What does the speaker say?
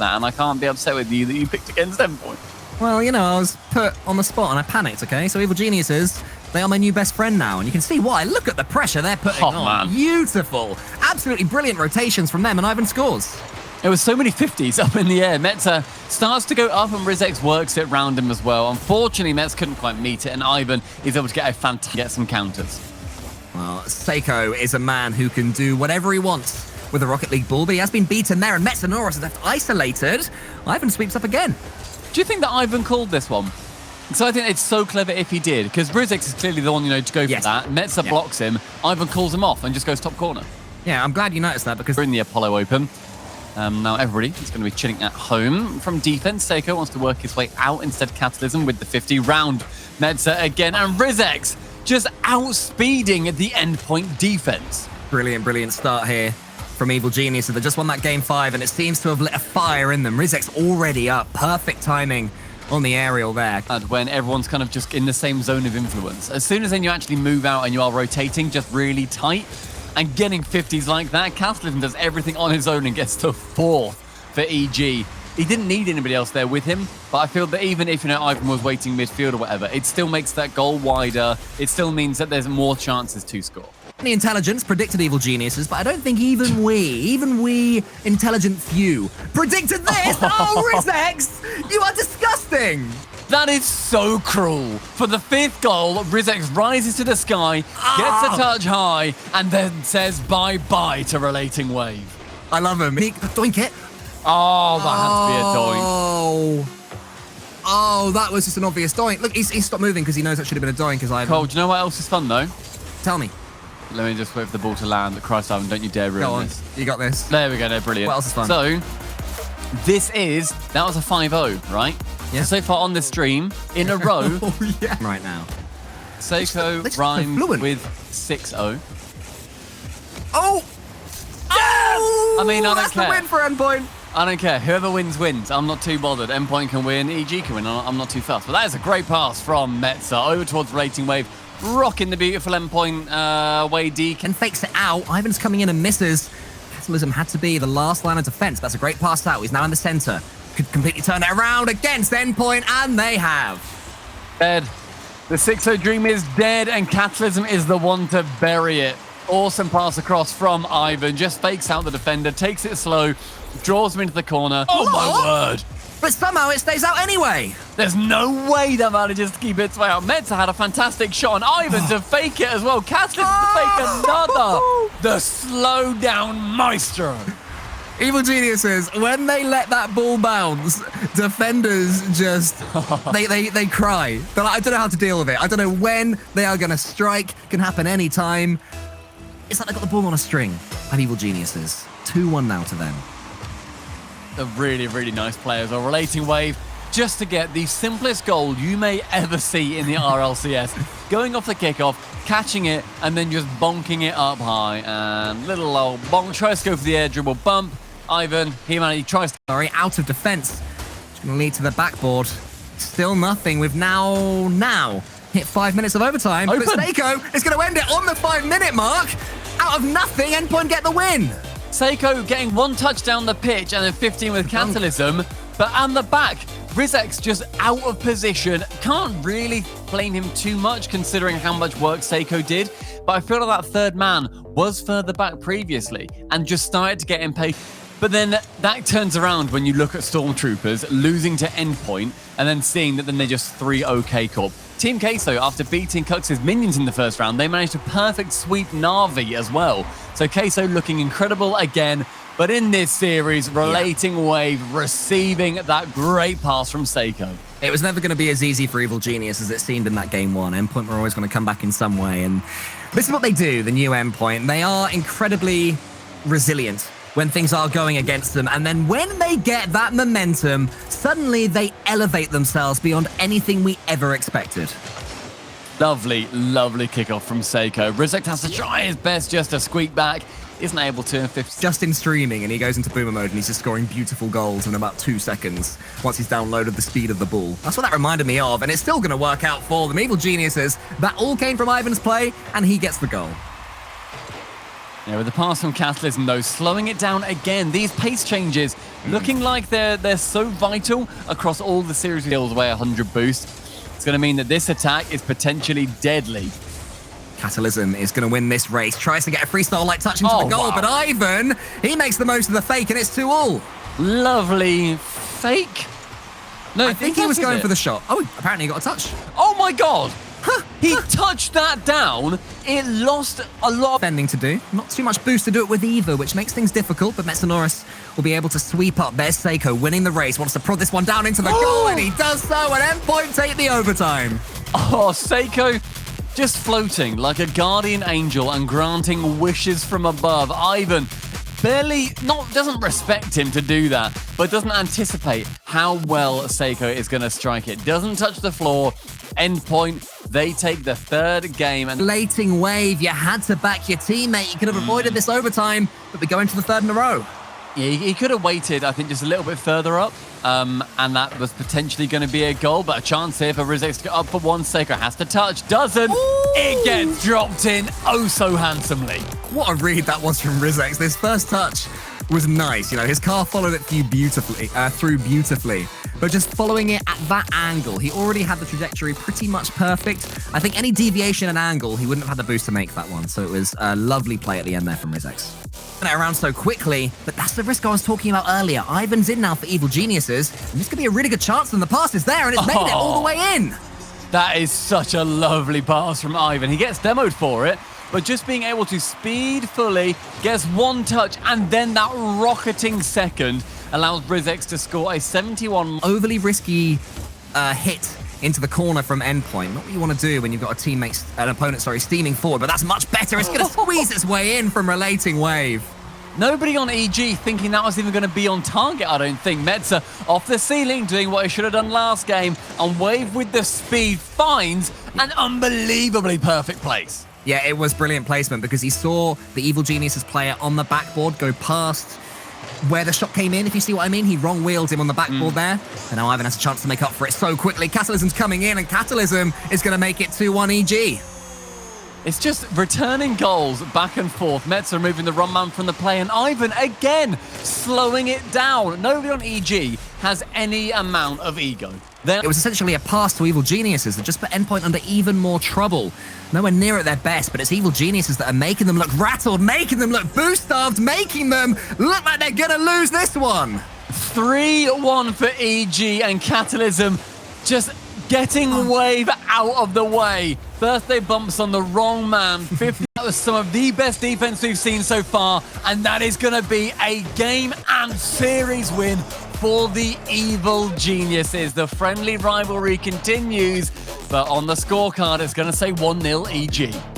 that, and I can't be upset with you that you picked against Endpoint. Well, you know, I was put on the spot and I panicked, okay? So Evil Geniuses, they are my new best friend now, and you can see why. Look at the pressure they're putting on. Man. Beautiful. Absolutely brilliant rotations from them, and Ivan scores. There was so many 50s up in the air. Metza starts to go up, and Rizex works it round him as well. Unfortunately, Metz couldn't quite meet it, and Ivan is able to get some counters. Well, Seiko is a man who can do whatever he wants with a Rocket League ball, but he has been beaten there, and Metzanorus is left isolated. Ivan sweeps up again. Do you think that Ivan called this one? So I think it's so clever if he did, because Rizex is clearly the one, you know, to go for that. Metza blocks him, Ivan calls him off and just goes top corner. Yeah, I'm glad you noticed that, because we're in the Apollo Open. Now everybody is going to be chilling at home. From defense, Seiko wants to work his way out instead of Catalysm with the 50 round. Metza again, and Rizex just outspeeding the Endpoint defense. Brilliant, brilliant start here from Evil Geniuses. They just won that game 5, and it seems to have lit a fire in them. Rizex already up. Perfect timing on the aerial there. And when everyone's kind of just in the same zone of influence. As soon as then you actually move out and you are rotating just really tight, and getting 50s like that, Catalysm does everything on his own and gets to 4th for EG. He didn't need anybody else there with him, but I feel that even if, you know, Ivan was waiting midfield or whatever, it still makes that goal wider. It still means that there's more chances to score. The intelligence predicted Evil Geniuses, but I don't think even we intelligent few, predicted this. Oh, Rizex, you are disgusting. That is so cruel. For the 5th goal, Rizex rises to the sky, gets a touch high, and then says bye-bye to Relating Wave. I love him. Doink it. Oh, that had to be a doink. Oh, that was just an obvious doink. Look, he's stopped moving because he knows that should have been a doink. Cole, do you know what else is fun, though? Tell me. Let me just wait for the ball to land. Christ, Ivan, don't you dare ruin this. You got this. There we go. No, brilliant. What else is fun? So, that was a 5-0, right? Yeah. So far on the stream, in a row. Oh, yeah. Right now. Seiko rhymes with 6-0. Oh! Oh! I mean, I don't That's care. the win for Endpoint. I don't care. Whoever wins, wins. I'm not too bothered. Endpoint can win, EG can win. I'm not too fast. But that is a great pass from Metza over towards Relating Wave, rocking the beautiful Endpoint way D. And fakes it out. Ivan's coming in and misses. Catalysm had to be the last line of defense. That's a great pass out. He's now in the center. Could completely turn it around against Endpoint, and they have. Dead. The 6-0 dream is dead, and Catalysm is the one to bury it. Awesome pass across from Ivan. Just fakes out the defender, takes it slow, draws him into the corner. Oh my word. But somehow it stays out anyway. There's no way that manages to keep its way out. Metza had a fantastic shot on Ivan to fake it as well. Catalysm to fake another. The slow down maestro. Evil Geniuses, when they let that ball bounce, defenders just, they cry. They're like, I don't know how to deal with it. I don't know when they are going to strike. Can happen anytime. It's like they got the ball on a string at Evil Geniuses. 2-1 now to them. The really, really nice players are Relating Wave just to get the simplest goal you may ever see in the RLCS. Going off the kickoff, catching it, and then just bonking it up high. And little old bonk, tries to go for the air dribble bump. Ivan, he tries to... out of defense. It's going to lead to the backboard. Still nothing. We've now hit 5 minutes of overtime. Open. But Seiko is going to end it on the 5-minute mark. Out of nothing, Endpoint get the win. Seiko getting 1 touch down the pitch and then 15 with Catalysm. But on the back, Rizex just out of position. Can't really blame him too much considering how much work Seiko did. But I feel like that 3rd man was further back previously and just started to get impatient. But then that turns around when you look at Stormtroopers losing to Endpoint and then seeing that then they're just 3-0 K-Corp. Team Queso, after beating Cux's minions in the first round, they managed to perfect sweep Na'Vi as well. So Queso looking incredible again. But in this series, Relating Wave receiving that great pass from Seiko. It was never going to be as easy for Evil Genius as it seemed in that game 1. Endpoint were always going to come back in some way. And this is what they do, the new Endpoint. They are incredibly resilient when things are going against them. And then when they get that momentum, suddenly they elevate themselves beyond anything we ever expected. Lovely, lovely kickoff from Seiko. Rizex has to try his best just to squeak back. Isn't able to in 50. Just in streaming, and he goes into boomer mode, and he's just scoring beautiful goals in about 2 seconds once he's downloaded the speed of the ball. That's what that reminded me of, and it's still going to work out for them. Evil Geniuses, that all came from Ivan's play, and he gets the goal. Yeah, with the pass from Catalysm, though, slowing it down again. These pace changes looking like they're so vital across all the series deals away 100 boost. It's going to mean that this attack is potentially deadly. Catalysm is going to win this race. Tries to get a freestyle light touch into the goal, wow. but Ivan, he makes the most of the fake, and it's 2-all. Lovely fake. No, I think he was going for the shot. Oh, apparently he got a touch. Oh my god! He touched that down. It lost a lot of Bending to do. Not too much boost to do it with either, which makes things difficult, but Metsonoris will be able to sweep up. There's Seiko winning the race. Wants to prod this one down into the goal, and he does so, and Endpoint take the overtime. Oh, Seiko just floating like a guardian angel and granting wishes from above. Ivan doesn't respect him to do that, but doesn't anticipate how well Seiko is going to strike it. Doesn't touch the floor. Endpoint, they take the third game. And Relating wave, you had to back your teammate. You could have avoided this overtime, but we're going to the third in a row. yeah, he could have waited, I think, just a little bit further up, and that was potentially going to be a goal, but a chance here for Rizex to get up for one. Seiko has to touch, doesn't. Ooh. It gets dropped in oh so handsomely. What a read that was from Rizex. This first touch was nice. You know, his car followed it through beautifully. But just following it at that angle, he already had the trajectory pretty much perfect. I think any deviation and angle, he wouldn't have had the boost to make that one. So it was a lovely play at the end there from Rizex. It around so quickly, but that's the risk I was talking about earlier. Ivan's in now for Evil Geniuses, and this could be a really good chance, and the pass is there, and it's made it all the way in. That is such a lovely pass from Ivan. He gets demoed for it, but just being able to speed fully, gets one touch, and then that rocketing second allows Rizex to score a 71. Overly risky hit into the corner from Endpoint. Not what you want to do when you've got an opponent, steaming forward, but that's much better. It's going to squeeze its way in from Relating Wave. Nobody on EG thinking that was even going to be on target, I don't think. Metza off the ceiling, doing what he should have done last game, and Wave with the speed finds an unbelievably perfect place. Yeah, it was brilliant placement because he saw the Evil Geniuses player on the backboard go past where the shot came in, if you see what I mean. He wrong-wheeled him on the backboard there. And now Ivan has a chance to make up for it so quickly. Catalysm's coming in, and Catalysm is going to make it 2-1 EG. It's just returning goals back and forth. Metza removing the run man from the play, and Ivan again slowing it down. Nobody on EG has any amount of ego. It was essentially a pass to Evil Geniuses that just put Endpoint under even more trouble. Nowhere near at their best, but it's Evil Geniuses that are making them look rattled, making them look boost-starved, making them look like they're gonna lose this one. 3-1 for EG, and Catalysm just getting Wave out of the way. Birthday bumps on the wrong man. 50. That was some of the best defense we've seen so far, and that is going to be a game and series win for the Evil Geniuses. The friendly rivalry continues, but on the scorecard, it's going to say 1-0 EG.